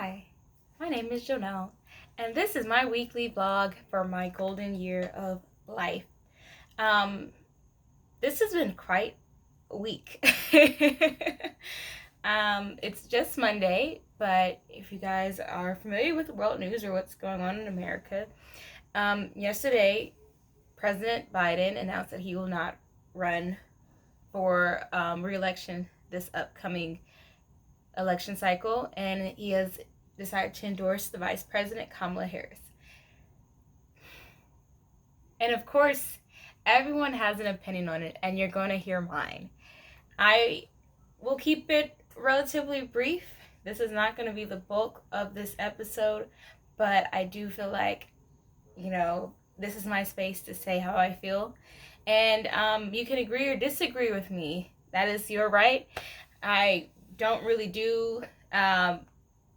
Hi, my name is Jonelle, and this is my weekly vlog for my golden year of life. Um, this has been quite a week. It's just Monday, but if you guys are familiar with world news or what's going on in America, yesterday President Biden announced that he will not run for re-election this upcoming election cycle, and he has decided to endorse the Vice President, Kamala Harris. And of course, everyone has an opinion on it, and you're going to hear mine. I will keep it relatively brief. This is not going to be the bulk of this episode, but I do feel like, this is my space to say how I feel. And you can agree or disagree with me. That is your right. I don't really do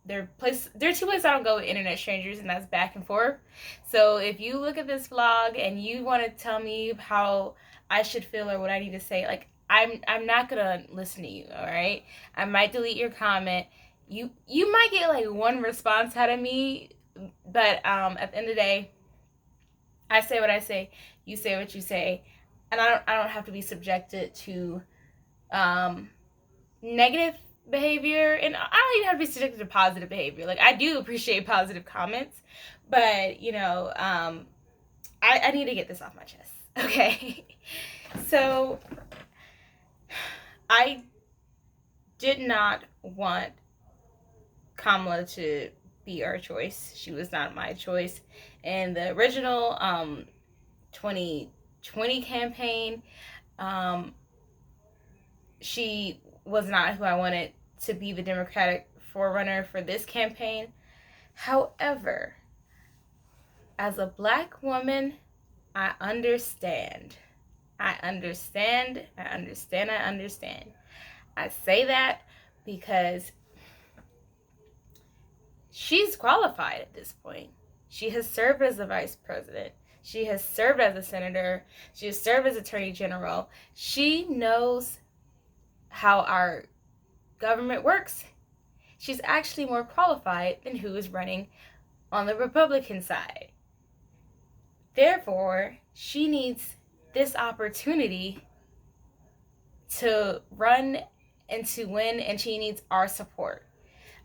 there are two places I don't go with internet strangers, and that's back and forth. So if you look at this vlog and you want to tell me how I should feel or what I need to say, like I'm not gonna listen to you, all right? I might delete your comment. You might get like one response out of me, but at the end of the day, I say what I say, you say what you say, and I don't have to be subjected to negative behavior, and I don't even have to be subjected to positive behavior. Like, I do appreciate positive comments, but I need to get this off my chest. Okay. So I did not want Kamala to be our choice. She was not my choice. And the original 2020 campaign, she was not who I wanted to be the Democratic forerunner for this campaign. However, as a Black woman, I understand. I say that because she's qualified at this point. She has served as the vice president. She has served as a senator. She has served as attorney general. She knows how our government works. She's actually more qualified than who is running on the Republican side. Therefore, she needs this opportunity to run and to win, and she needs our support.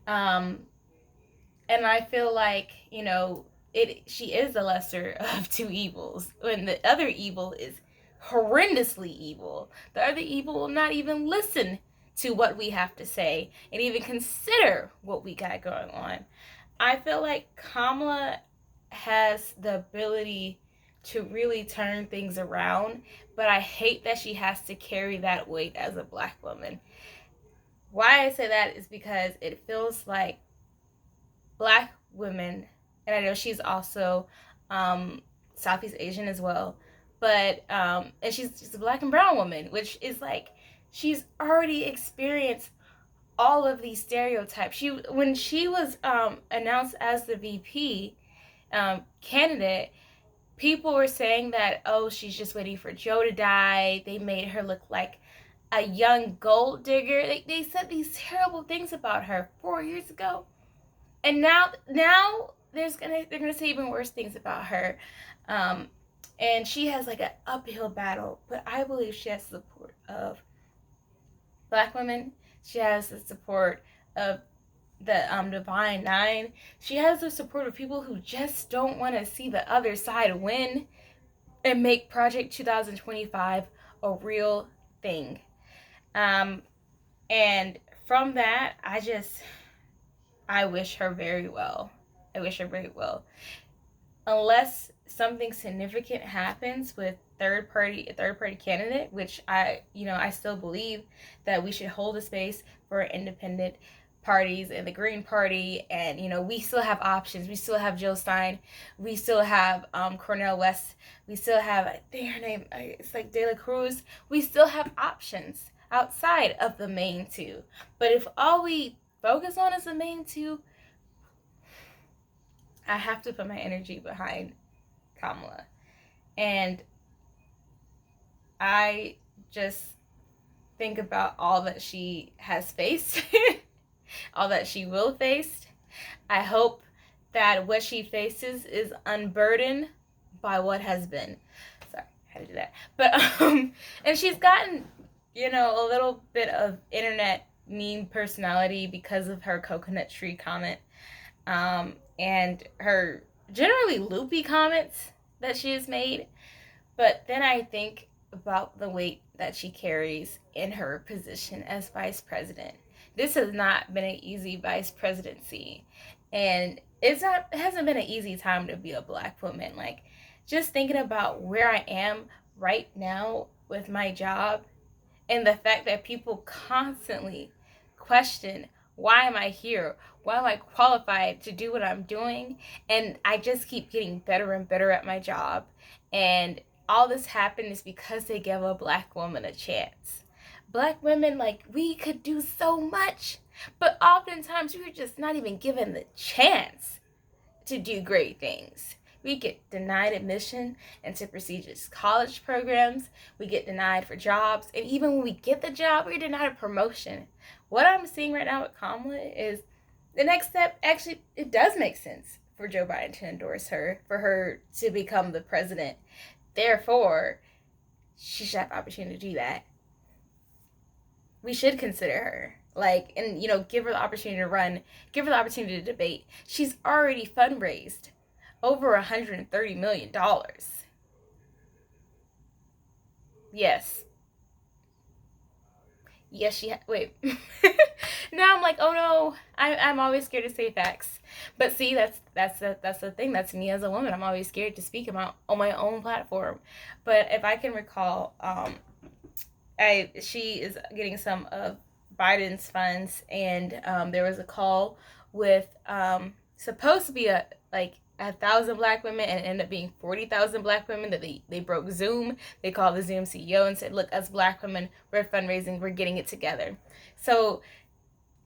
And I feel like, she is the lesser of two evils, when the other evil is horrendously evil. The other evil will not even listen to what we have to say and even consider what we got going on. I feel like Kamala has the ability to really turn things around, but I hate that she has to carry that weight as a Black woman. Why I say that is because it feels like Black women, and I know she's also Southeast Asian as well, but and she's a Black and brown woman, which is like, she's already experienced all of these stereotypes. When she was announced as the VP candidate, people were saying that, oh, she's just waiting for Joe to die. They made her look like a young gold digger. They said these terrible things about her 4 years ago, and now they're gonna say even worse things about her. And she has like an uphill battle, but I believe she has the support of Black women. She has the support of the Divine Nine. She has the support of people who just don't want to see the other side win and make Project 2025 a real thing. And from that, I wish her very well. Unless something significant happens with a third party candidate, which I still believe that we should hold a space for independent parties and the Green Party, and we still have options. We still have Jill Stein, we still have Cornel West, we still have, I think her name, it's like De La Cruz. We still have options outside of the main two. But if all we focus on is the main two, I have to put my energy behind Kamala. And I just think about all that she has faced, all that she will face, I hope that what she faces is unburdened by what has been. Sorry, I had to do that. But and she's gotten, a little bit of internet meme personality because of her coconut tree comment, and her generally loopy comments that she has made. But then I think about the weight that she carries in her position as vice president. This has not been an easy vice presidency, and it hasn't been an easy time to be a Black woman. Like, just thinking about where I am right now with my job, and the fact that people constantly question, why am I here? Why am I qualified to do what I'm doing? And I just keep getting better and better at my job. And all this happened is because they gave a Black woman a chance. Black women, like, we could do so much, but oftentimes we were just not even given the chance to do great things. We get denied admission into prestigious college programs. We get denied for jobs. And even when we get the job, we're denied a promotion. What I'm seeing right now with Kamala is the next step. Actually, it does make sense for Joe Biden to endorse her, for her to become the president. Therefore, she should have the opportunity to do that. We should consider her. Like, and, give her the opportunity to run, give her the opportunity to debate. She's already fundraised over $130 million. Yes. Yes, wait. Now I'm like, oh no, I'm always scared to say facts. But see, that's the thing. That's me as a woman. I'm always scared to speak about on my own platform. But if I can recall, she is getting some of Biden's funds, and there was a call with supposed to be a 1,000 Black women, and it ended up being 40,000 Black women. That they broke Zoom. They called the Zoom CEO and said, look, us Black women, we're fundraising, we're getting it together. So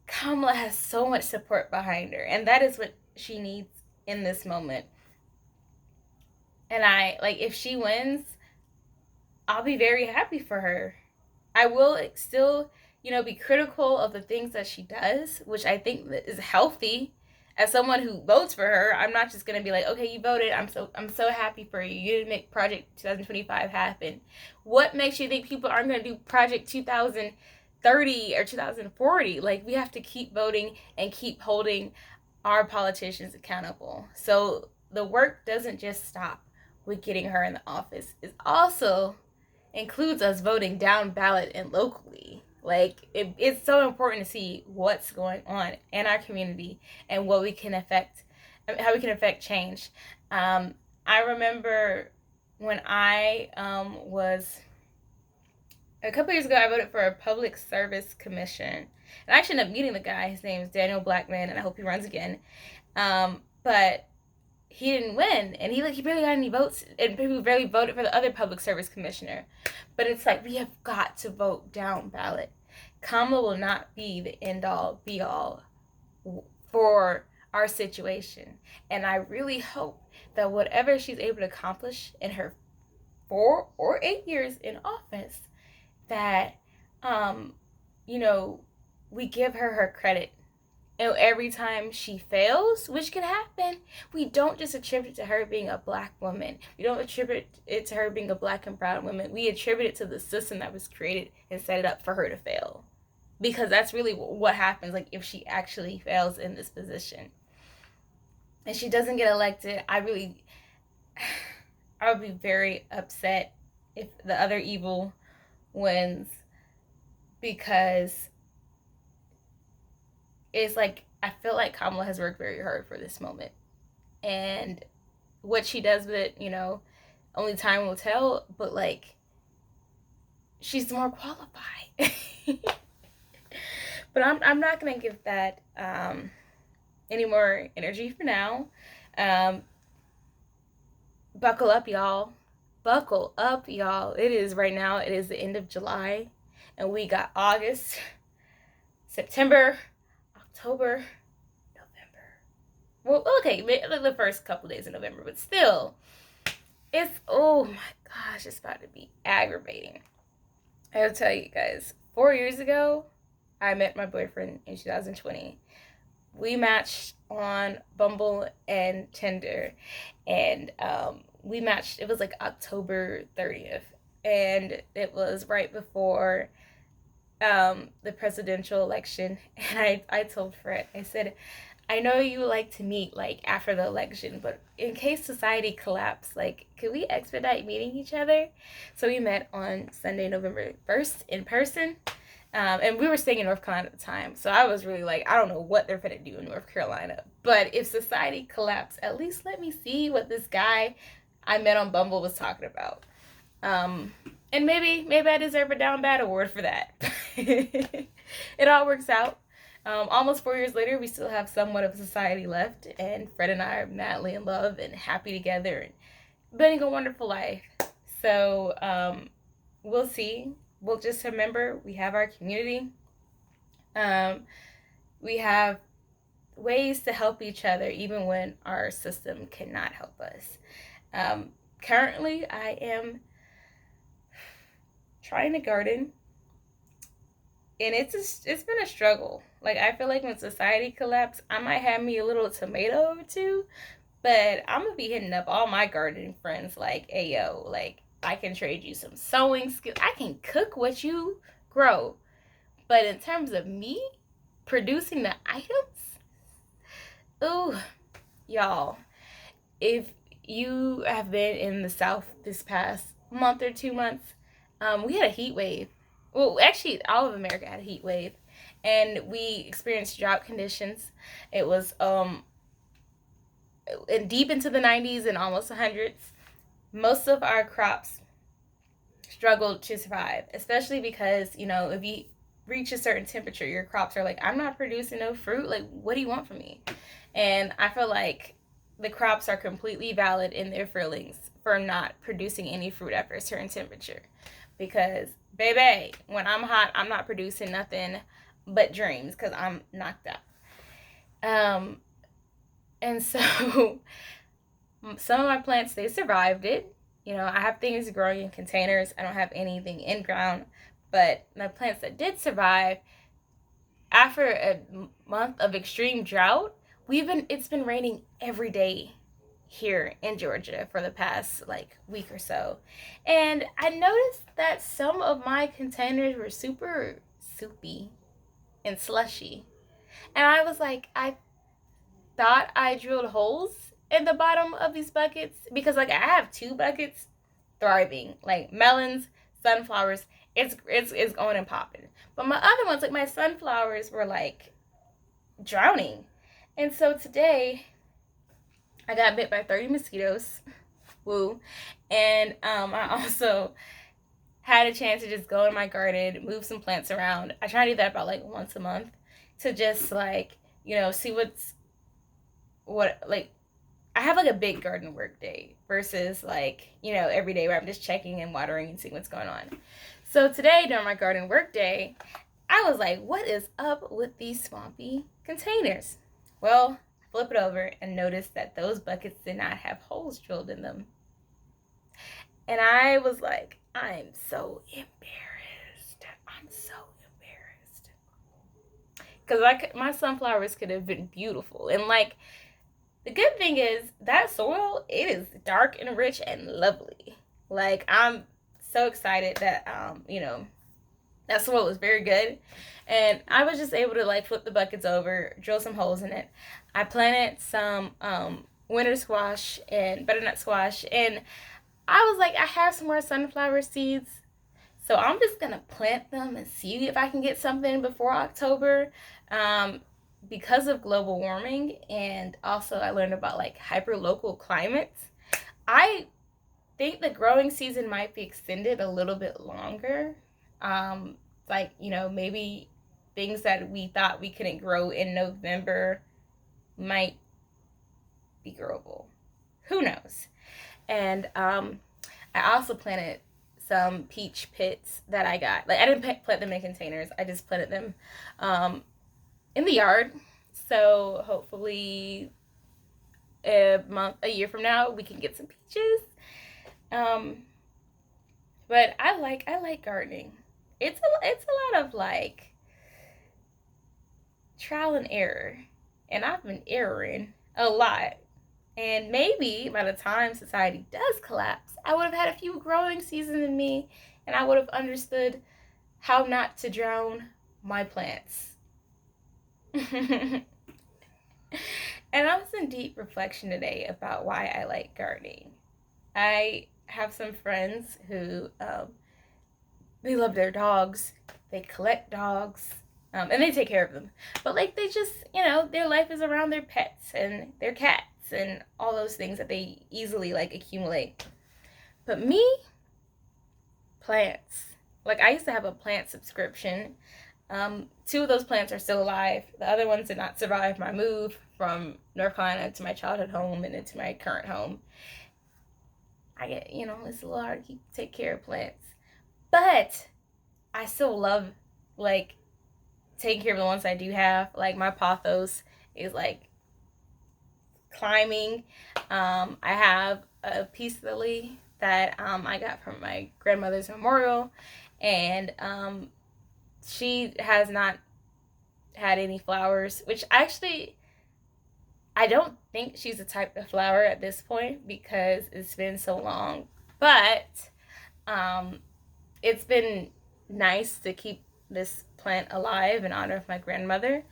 Kamala has so much support behind her, and that is what she needs in this moment. And if she wins, I'll be very happy for her. I will still, be critical of the things that she does, which I think is healthy. As someone who votes for her, I'm not just gonna be like, okay, you voted, I'm so happy for you. You didn't make Project 2025 happen. What makes you think people aren't gonna do Project 2030 or 2040? Like, we have to keep voting and keep holding our politicians accountable. So the work doesn't just stop with getting her in the office. It also includes us voting down ballot and locally. Like, it's so important to see what's going on in our community and what we can affect, how we can affect change. I remember when I was, a couple years ago, I voted for a public service commission. And I actually ended up meeting the guy. His name is Daniel Blackman, and I hope he runs again. But he didn't win, and he barely got any votes, and people barely voted for the other public service commissioner. But it's like, we have got to vote down ballot. Kamala will not be the end all be all for our situation, and I really hope that whatever she's able to accomplish in her 4 or 8 years in office, that we give her credit. And every time she fails, which can happen, we don't just attribute it to her being a Black woman. We don't attribute it to her being a Black and brown woman. We attribute it to the system that was created and set it up for her to fail. Because that's really what happens, like, if she actually fails in this position. And she doesn't get elected, I would be very upset if the other evil wins, because it's like, I feel like Kamala has worked very hard for this moment. And what she does with it, only time will tell, but she's more qualified. But I'm not going to give that any more energy for now. Buckle up, y'all. Buckle up, y'all. It is right now, it is the end of July, and we got August, September, October, November. Well, okay, the first couple days of November, but still, it's, oh my gosh, it's about to be aggravating. I'll tell you guys, 4 years ago, I met my boyfriend in 2020. We matched on Bumble and Tinder, and we matched. It was like October 30th, and it was right before the presidential election. And I told Fred, I said, I know you like to meet like after the election, but in case society collapsed, like, could we expedite meeting each other? So we met on Sunday, November 1st in person. And we were staying in North Carolina at the time. So I was really like, I don't know what they're going to do in North Carolina. But if society collapsed, at least let me see what this guy I met on Bumble was talking about. And maybe I deserve a down bad award for that. It all works out. Almost 4 years later, we still have somewhat of a society left, and Fred and I are madly in love and happy together and living a wonderful life. So we'll see. We'll just remember we have our community. We have ways to help each other even when our system cannot help us. Currently, I am trying to garden, and it's been a struggle. Like, I feel like when society collapsed, I might have me a little tomato or two, but I'm gonna be hitting up all my gardening friends like, hey yo, like, I can trade you some sewing skills. I can cook what you grow. But in terms of me producing the items, ooh, y'all, if you have been in the South this past month or 2 months, we had a heat wave. Well, actually, all of America had a heat wave, and we experienced drought conditions. It was deep into the 90s and almost 100s. Most of our crops struggled to survive, especially because, if you reach a certain temperature, your crops are like, I'm not producing no fruit. Like, what do you want from me? And I feel like the crops are completely valid in their feelings for not producing any fruit after a certain temperature. Because, baby, when I'm hot, I'm not producing nothing but dreams because I'm knocked out. And so some of my plants, they survived it. I have things growing in containers. I don't have anything in ground. But my plants that did survive, after a month of extreme drought, it's been raining every day here in Georgia for the past like week or so. And I noticed that some of my containers were super soupy and slushy. And I was like, I thought I drilled holes in the bottom of these buckets because like I have 2 buckets thriving, like melons, sunflowers. It's going and popping. But my other ones, like my sunflowers, were like drowning. And so today I got bit by 30 mosquitoes. Woo. And I also had a chance to just go in my garden, move some plants around. I try to do that about like once a month to just like, see what like I have like a big garden work day versus like, every day where I'm just checking and watering and seeing what's going on. So today during my garden work day, I was like, what is up with these swampy containers? Well, flip it over and notice that those buckets did not have holes drilled in them. And I was like, I'm so embarrassed. I'm so embarrassed. Because my sunflowers could have been beautiful. And like, the good thing is that soil, it is dark and rich and lovely. Like, I'm so excited that, that soil was very good. And I was just able to like flip the buckets over, drill some holes in it. I planted some winter squash and butternut squash. And I was like, I have some more sunflower seeds. So I'm just going to plant them and see if I can get something before October. Because of global warming, and also I learned about like hyperlocal climates, I think the growing season might be extended a little bit longer. Like, maybe things that we thought we couldn't grow in November might be growable. Who knows? And I also planted some peach pits that I got. Like, I didn't plant them in containers. I just planted them in the yard. So hopefully a year from now, we can get some peaches. But I like gardening. It's a lot of like trial and error. and I've been erroring a lot. And maybe by the time society does collapse, I would have had a few growing seasons in me, and I would have understood how not to drown my plants. And I was in deep reflection today about why I like gardening. I have some friends who they love their dogs, they collect dogs, and they take care of them. But like they just, their life is around their pets and their cats and all those things that they easily like accumulate. But me, plants. Like I used to have a plant subscription. Two of those plants are still alive. The other ones did not survive my move from North Carolina to my childhood home and into my current home. I get, it's a little hard to take care of plants. But I still love, like, taking care of the ones I do have. Like, my pothos is, like, climbing. I have a peace lily that I got from my grandmother's memorial. And she has not had any flowers, which actually I don't think she's the type of flower at this point because it's been so long. But it's been nice to keep this plant alive in honor of my grandmother.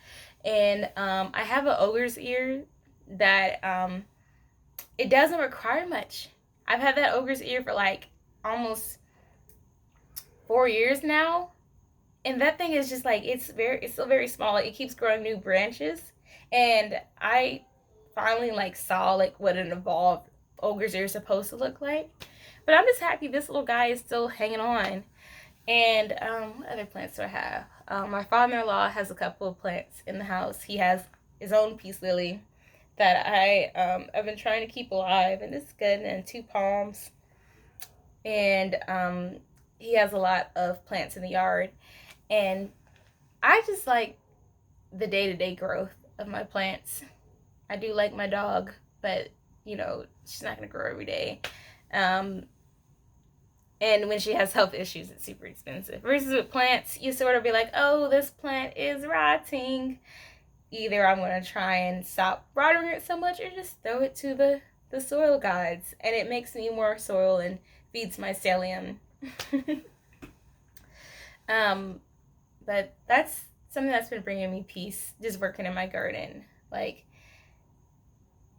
And I have an ogre's ear that it doesn't require much. I've had that ogre's ear for like almost 4 years now. And that thing is just like, it's still very small. Like, it keeps growing new branches. And I finally like saw like what an evolved ogre's ear is supposed to look like. But I'm just happy this little guy is still hanging on. And what other plants do I have? My father-in-law has a couple of plants in the house. He has his own peace lily that I've been trying to keep alive, and it's good. And 2 palms. And he has a lot of plants in the yard. And I just like the day-to-day growth of my plants. I do like my dog, but, she's not going to grow every day. And when she has health issues, it's super expensive. Versus with plants, you sort of be like, oh, this plant is rotting. Either I'm going to try and stop watering it so much or just throw it to the soil gods. And it makes me more soil and feeds my stellium. But that's something that's been bringing me peace, just working in my garden. Like,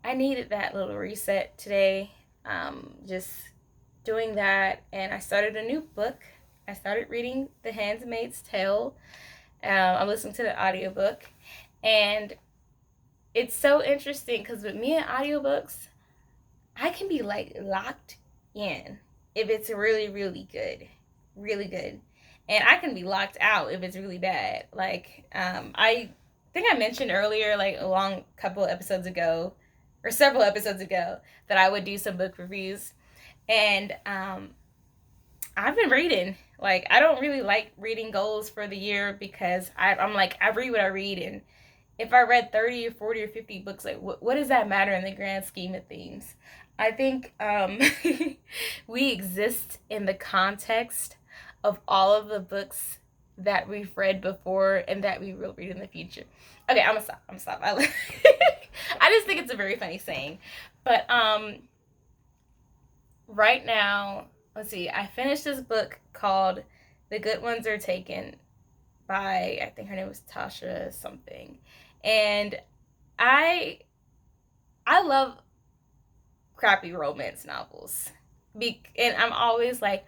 I needed that little reset today. Just doing that, and I started a new book. I started reading The Handmaid's Tale. I'm listening to the audiobook, and it's so interesting because with me and audiobooks, I can be like locked in if it's really, really good. Really good. And I can be locked out if it's really bad. Like, I think I mentioned earlier, like a long couple episodes ago, or several episodes ago, that I would do some book reviews. And I've been reading. Like, I don't really like reading goals for the year because I'm like, I read what I read. And if I read 30 or 40 or 50 books, like, what does that matter in the grand scheme of things? I think we exist in the context of all of the books that we've read before and that we will read in the future. Okay, I'm gonna stop. I just think it's a very funny saying. But right now, let's see, I finished this book called The Good Ones Are Taken by, I think her name was Tasha something. And I love crappy romance novels. And I'm always like,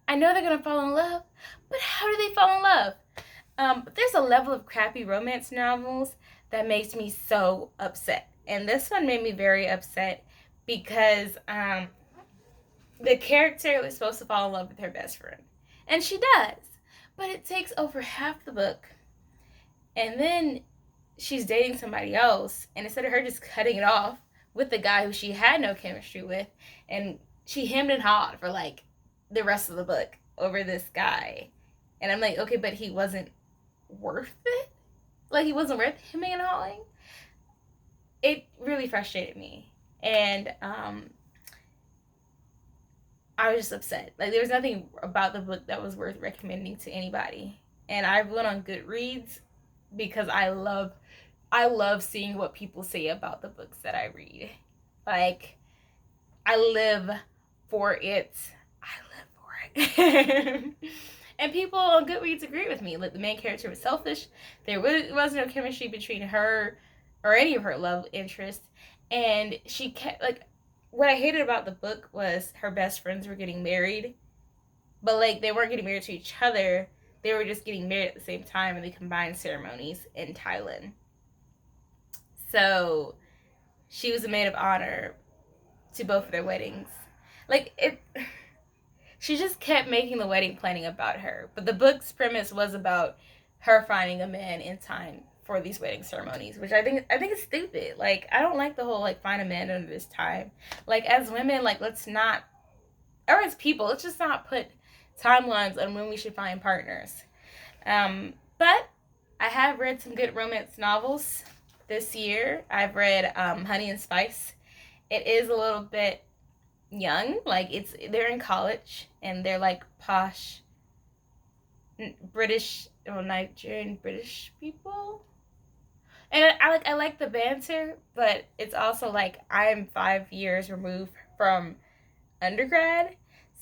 I know they're going to fall in love, but how do they fall in love? But there's a level of crappy romance novels that makes me so upset. And this one made me very upset because the character was supposed to fall in love with her best friend. And she does. But it takes over half the book. And then she's dating somebody else. And instead of her just cutting it off with the guy who she had no chemistry with, and she hemmed and hawed for like the rest of the book over this guy. And I'm like, okay, but he wasn't worth it? Like, he wasn't worth hemming and hawing? It really frustrated me. And I was just upset. Like, there was nothing about the book that was worth recommending to anybody. And I went on Goodreads because I love I love seeing what people say about the books that I read. Like, I live for it. I live for it. And people on Goodreads agree with me. Like, the main character was selfish. There was no chemistry between her or any of her love interests. And she kept, like, what I hated about the book was her best friends were getting married. But, like, they weren't getting married to each other. They were just getting married at the same time in the combined ceremonies in Thailand. So, she was a maid of honor to both of their weddings. Like, it, she just kept making the wedding planning about her. But the book's premise was about her finding a man in time for these wedding ceremonies, which I think is stupid. Like, I don't like the whole like find a man under this time. Like, as women, like, let's not, or as people, let's just not put timelines on when we should find partners. But I have read some good romance novels this year. I've read Honey and Spice. It is a little bit young. Like, they're in college and they're like posh British or Nigerian British people. And I like the banter, but it's also like I am 5 years removed from undergrad.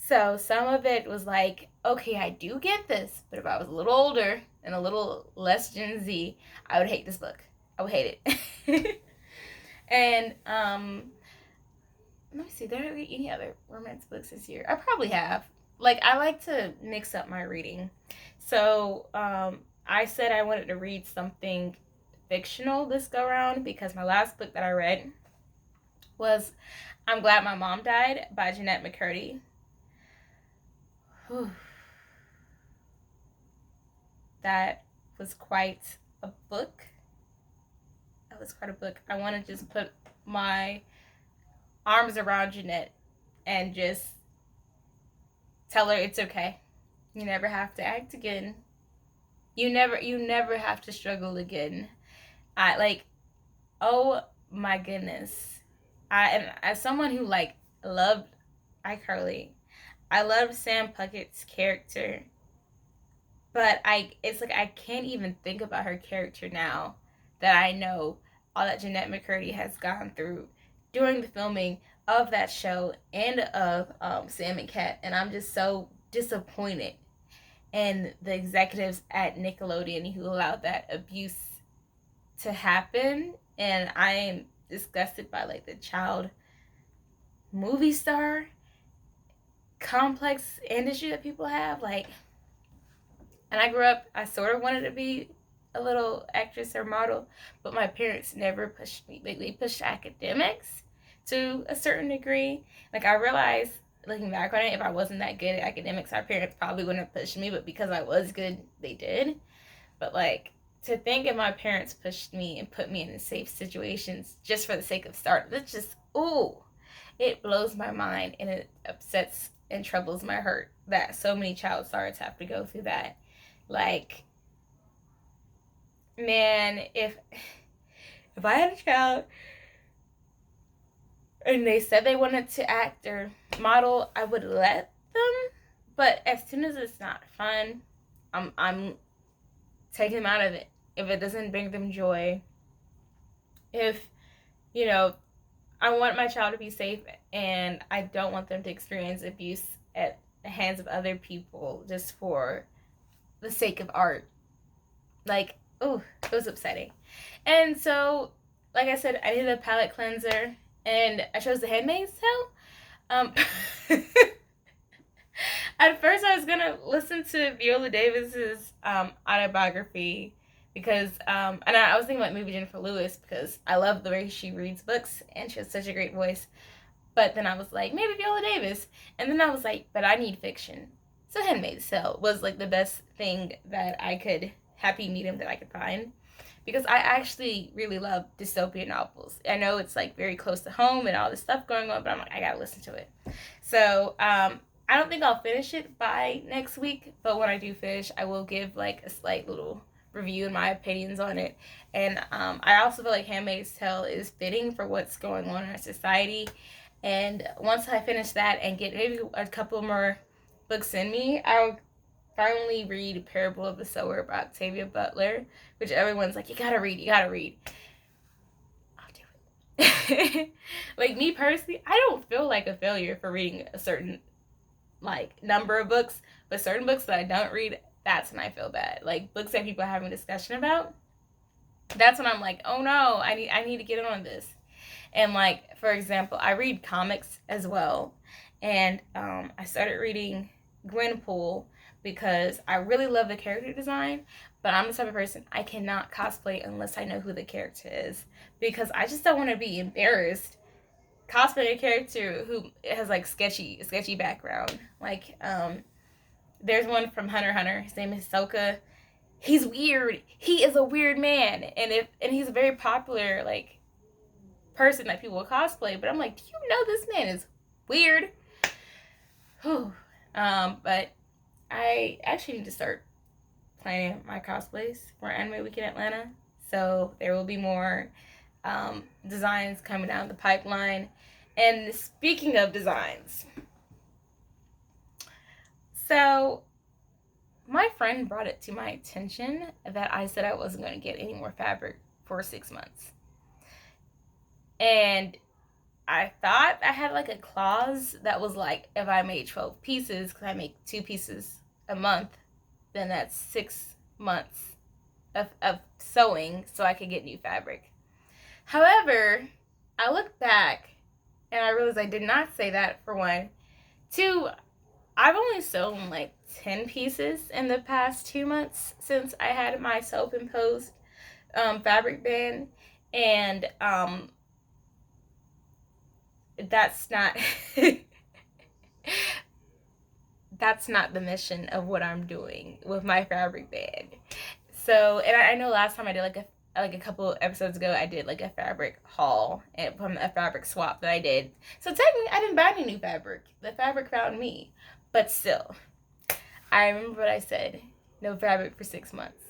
So some of it was like, okay, I do get this, but if I was a little older and a little less Gen Z, I would hate this book. I would hate it. And let me see, did I read any other romance books this year? I probably have. Like, I like to mix up my reading. So I said I wanted to read something fictional this go around because my last book that I read was I'm Glad My Mom Died by Jeanette McCurdy. Whew. That was quite a book. That was quite a book. I want to just put my arms around Jeanette and just tell her it's okay. You never have to act again. You never have to struggle again. I like, oh my goodness. And as someone who like loved iCarly, I loved Sam Puckett's character, but it's like I can't even think about her character now that I know all that Jeanette McCurdy has gone through during the filming of that show and of Sam and Cat, and I'm just so disappointed in the executives at Nickelodeon who allowed that abuse to happen, and I am disgusted by like the child movie star complex industry that people have. Like, and I grew up, I sort of wanted to be a little actress or model, but my parents never pushed me. Like, they pushed academics to a certain degree. Like, I realized, looking back on it, if I wasn't that good at academics, my parents probably wouldn't have pushed me, but because I was good, they did. But, like, to think if my parents pushed me and put me in safe situations just for the sake of start, it's just, ooh, it blows my mind, and it upsets and troubles my heart that so many child stars have to go through that. Like, man, if I had a child and they said they wanted to act or model, I would let them. But as soon as it's not fun, I'm taking them out of it. If it doesn't bring them joy, if, you know, I want my child to be safe and I don't want them to experience abuse at the hands of other people just for the sake of art. Like, oh, it was upsetting. And so, like I said, I needed a palate cleanser, and I chose The Handmaid's Tale. At first, I was gonna listen to Viola Davis's autobiography because, and I was thinking about maybe Jennifer Lewis because I love the way she reads books and she has such a great voice. But then I was like, maybe Viola Davis, and then I was like, but I need fiction. So Handmaid's Tale was like the best thing that I could, happy medium that I could find, because I actually really love dystopian novels. I know it's like very close to home and all this stuff going on, but I'm like, I gotta listen to it. So I don't think I'll finish it by next week, but when I do finish, I will give like a slight little review and my opinions on it. And I also feel like Handmaid's Tale is fitting for what's going on in our society. And once I finish that and get maybe a couple more books in me, I'll finally read Parable of the Sower by Octavia Butler, which everyone's like, you gotta read. I'll do it. Like, me personally, I don't feel like a failure for reading a certain, like, number of books, but certain books that I don't read, that's when I feel bad. Like, books that people are having a discussion about, that's when I'm like, oh no, I need to get on this. And, like, for example, I read comics as well, and I started reading Gwenpool because I really love the character design, but I'm the type of person, I cannot cosplay unless I know who the character is, because I just don't want to be embarrassed cosplaying a character who has, like, sketchy background. Like, there's one from Hunter x Hunter. His name is Hisoka. He's weird. He is a weird man, and he's a very popular, like, person that people will cosplay. But I'm like, do you know this man is weird? Whew. But I actually need to start planning my cosplays for Anime Week in Atlanta. So there will be more designs coming down the pipeline. And speaking of designs, so my friend brought it to my attention that I said I wasn't going to get any more fabric for 6 months. And I thought I had, like, a clause that was like, if I made 12 pieces, because I make 2 pieces a month, then that's 6 months of sewing so I could get new fabric. However, I look back and I realized I did not say that, for one. 2, I've only sewn like 10 pieces in the past 2 months since I had my self-imposed fabric ban, and that's not that's not the mission of what I'm doing with my fabric ban. So, and I know last time I did like a couple episodes ago, I did like a fabric haul from a fabric swap that I did. So technically, I didn't buy any new fabric. The fabric found me. But still, I remember what I said: no fabric for 6 months.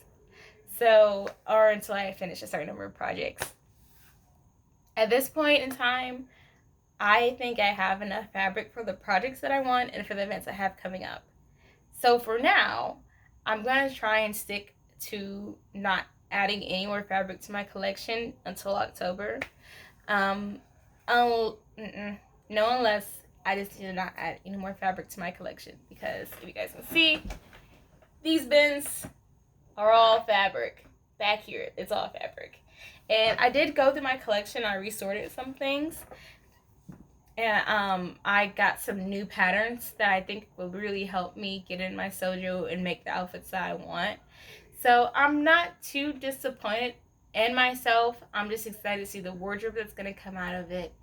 So, or until I finish a certain number of projects. At this point in time, I think I have enough fabric for the projects that I want and for the events I have coming up. So for now, I'm going to try and stick to not adding any more fabric to my collection until October. No, unless I just need to not add any more fabric to my collection, because if you guys can see, these bins are all fabric. Back here, it's all fabric. And I did go through my collection. I resorted some things. And I got some new patterns that I think will really help me get in my sojo and make the outfits that I want. So I'm not too disappointed in myself. I'm just excited to see the wardrobe that's going to come out of it.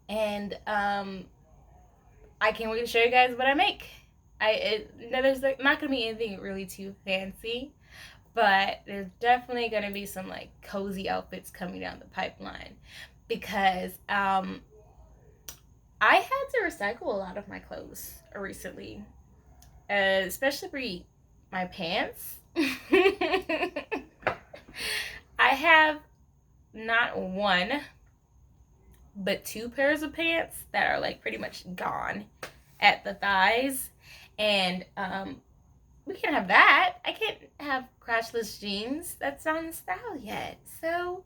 And I can't wait to show you guys what I make. There's not going to be anything really too fancy, but there's definitely going to be some like cozy outfits coming down the pipeline, because I had to recycle a lot of my clothes recently, especially my pants. I have not one, but 2 pairs of pants that are like pretty much gone at the thighs, and we can't have that. I can't have crotchless jeans. That's not in style yet. So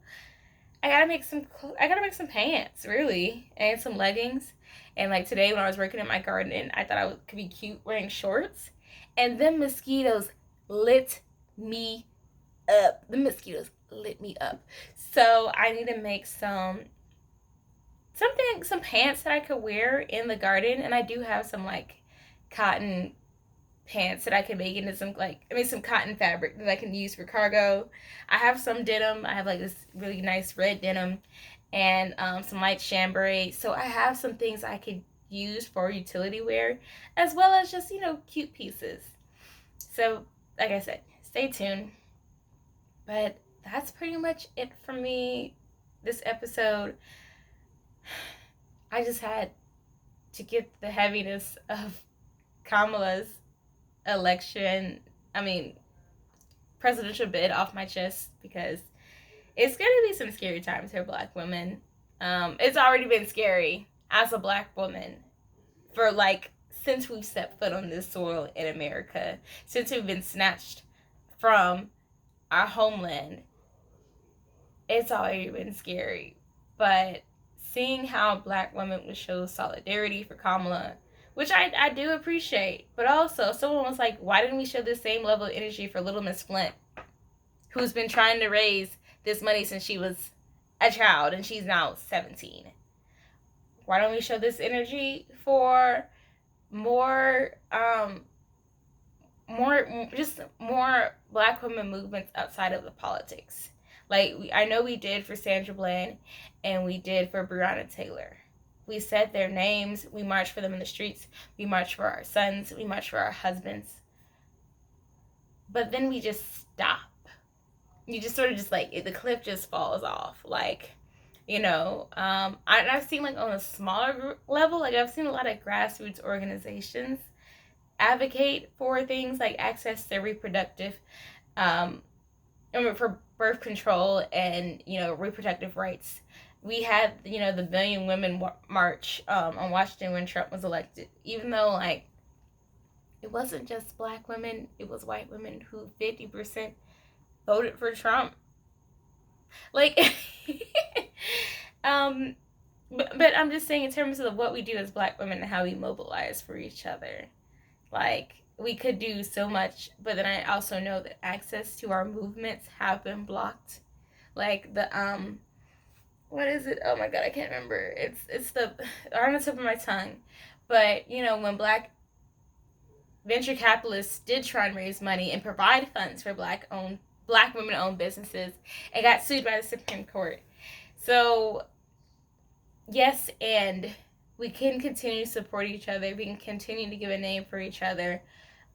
I gotta make some pants, really, and some leggings. And like today when I was working in my garden, I thought I could be cute wearing shorts, and them mosquitoes lit me up. The mosquitoes lit me up. So I need to make some pants that I could wear in the garden, and I do have some like cotton pants that I can make into some cotton fabric that I can use for cargo. I have some denim. I have like this really nice red denim and some light chambray. So I have some things I could use for utility wear, as well as just, cute pieces. So like I said, stay tuned. But that's pretty much it for me this episode. I just had to get the heaviness of Kamala's presidential bid off my chest, because it's going to be some scary times for Black women. It's already been scary as a Black woman for like since we've set foot on this soil in America, since we've been snatched from our homeland. It's already been scary. But seeing how Black women would show solidarity for Kamala, which I do appreciate, but also someone was like, why didn't we show the same level of energy for Little Miss Flint, who's been trying to raise this money since she was a child and she's now 17? Why don't we show this energy for more Black women movements outside of the politics? Like, I know we did for Sandra Bland and we did for Breonna Taylor. We said their names, we marched for them in the streets, we marched for our sons, we marched for our husbands. But then we just stop. You just sort of just like, the cliff just falls off. Like, you know, I've seen like on a smaller level, like I've seen a lot of grassroots organizations advocate for things like access to reproductive, for birth control and, you know, reproductive rights. We had, you know, the Million Women March on Washington when Trump was elected, even though, like, it wasn't just Black women, it was white women who 50% voted for Trump. Like, but I'm just saying in terms of what we do as Black women and how we mobilize for each other. Like, we could do so much, but then I also know that access to our movements have been blocked. Like the what is it? Oh my god, I can't remember. It's the on the tip of my tongue. But, you know, when Black venture capitalists did try and raise money and provide funds for Black women-owned businesses, and got sued by the Supreme Court. So, yes, and we can continue to support each other. We can continue to give a name for each other.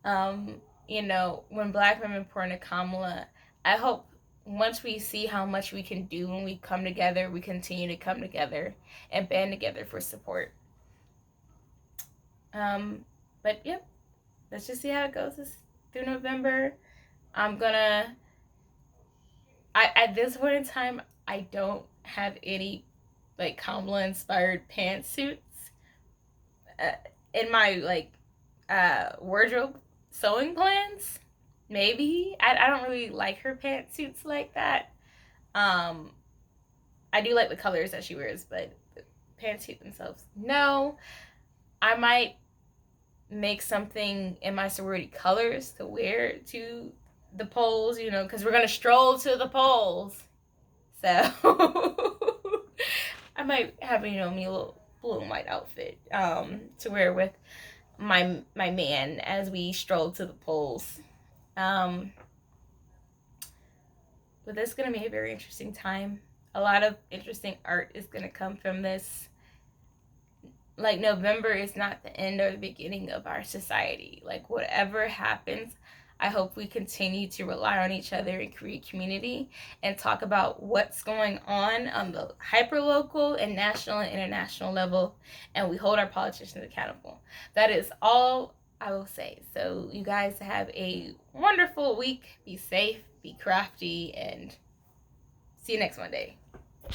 You know, when Black women pour into Kamala, I hope once we see how much we can do when we come together, we continue to come together and band together for support. But yep, let's just see how it goes through November. I'm gonna, at this point in time, I don't have any like Kamala inspired pantsuits in my like wardrobe sewing plans. Maybe I don't really like her pantsuits like that. I do like the colors that she wears, but the pantsuit themselves, no. I might make something in my sorority colors to wear to the polls, you know, because we're gonna stroll to the polls. So I might have, you know, me a little blue and white outfit to wear with my man as we stroll to the polls. But this is going to be a very interesting time. A lot of interesting art is going to come from this. Like, November is not the end or the beginning of our society. Like, whatever happens, I hope we continue to rely on each other and create community and talk about what's going on the hyper-local and national and international level, and we hold our politicians accountable. That is all I will say. So you guys have a wonderful week. Be safe, be crafty, and see you next Monday.